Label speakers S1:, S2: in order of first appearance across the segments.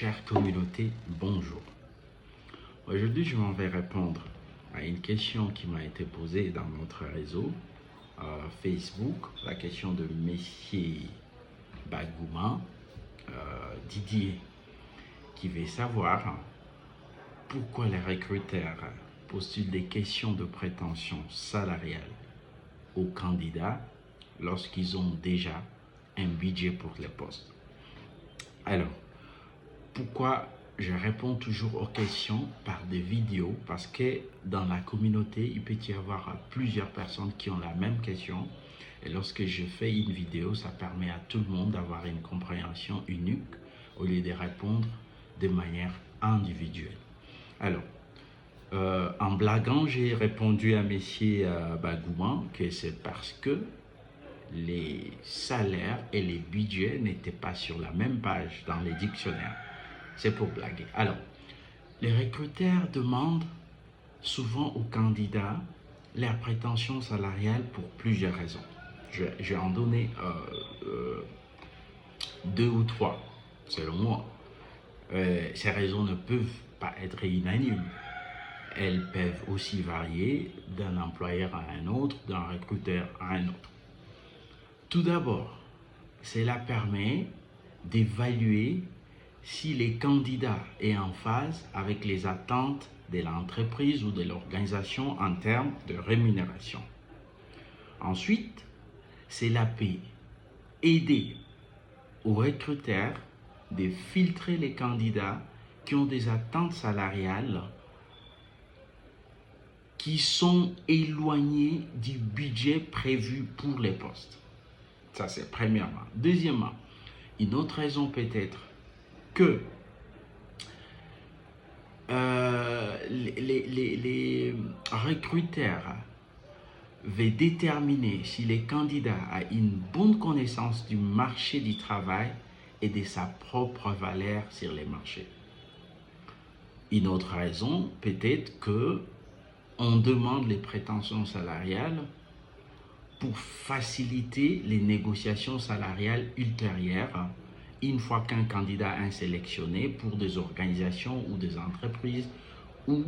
S1: chère communauté, bonjour. Aujourd'hui, je m'en vais répondre à une question qui m'a été posée dans notre réseau Facebook, la question de Monsieur Bagouma, Didier, qui veut savoir pourquoi les recruteurs postulent des questions de prétention salariale aux candidats lorsqu'ils ont déjà un budget pour les postes. Alors, pourquoi je réponds toujours aux questions par des vidéos? Parce que dans la communauté, il peut y avoir plusieurs personnes qui ont la même question. Et lorsque je fais une vidéo, ça permet à tout le monde d'avoir une compréhension unique au lieu de répondre de manière individuelle. Alors, en blaguant, j'ai répondu à Monsieur Bagouma que c'est parce que les salaires et les budgets n'étaient pas sur la même page dans les dictionnaires. C'est pour blaguer. Alors, les recruteurs demandent souvent aux candidats leurs prétentions salariales pour plusieurs raisons. Je vais en donner deux ou trois, selon moi. Ces raisons ne peuvent pas être unanimes. Elles peuvent aussi varier d'un employeur à un autre, d'un recruteur à un autre. Tout d'abord, cela permet d'évaluer si les candidats est en phase avec les attentes de l'entreprise ou de l'organisation en termes de rémunération. Ensuite, cela peut aider aux recruteurs de filtrer les candidats qui ont des attentes salariales qui sont éloignées du budget prévu pour les postes. Ça, c'est premièrement. Deuxièmement, une autre raison peut être que les recruteurs veulent déterminer si le candidat a une bonne connaissance du marché du travail et de sa propre valeur sur les marchés. Une autre raison peut être que on demande les prétentions salariales pour faciliter les négociations salariales ultérieures une fois qu'un candidat est sélectionné pour des organisations ou des entreprises où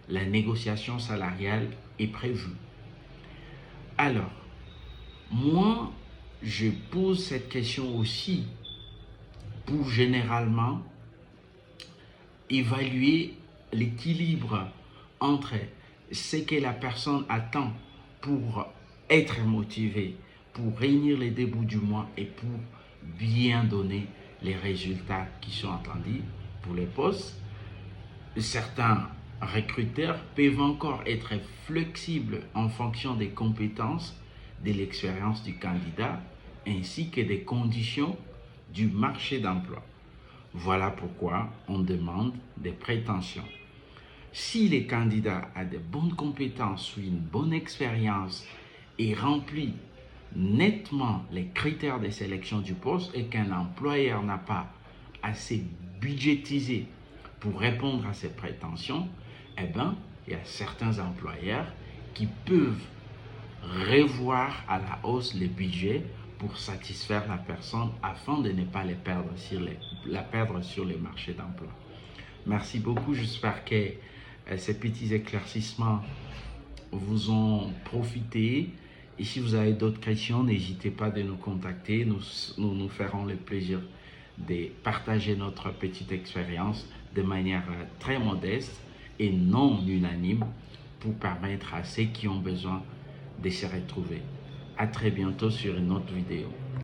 S1: la négociation salariale est prévue. Alors, moi, je pose cette question aussi pour généralement évaluer l'équilibre entre ce que la personne attend pour être motivée, pour réunir les deux bouts du mois et pour bien donner les résultats qui sont attendus pour les postes. Certains recruteurs peuvent encore être flexibles en fonction des compétences, de l'expérience du candidat, ainsi que des conditions du marché d'emploi. Voilà pourquoi on demande des prétentions. Si le candidat a de bonnes compétences ou une bonne expérience et remplit nettement les critères de sélection du poste et qu'un employeur n'a pas assez budgétisé pour répondre à ses prétentions, eh bien, il y a certains employeurs qui peuvent revoir à la hausse les budgets pour satisfaire la personne afin de ne pas la perdre sur les marchés d'emploi. Merci beaucoup, j'espère que ces petits éclaircissements vous ont profité. Et si vous avez d'autres questions, n'hésitez pas de nous contacter. Nous ferons le plaisir de partager notre petite expérience de manière très modeste et non unanime pour permettre à ceux qui ont besoin de se retrouver. À très bientôt sur une autre vidéo.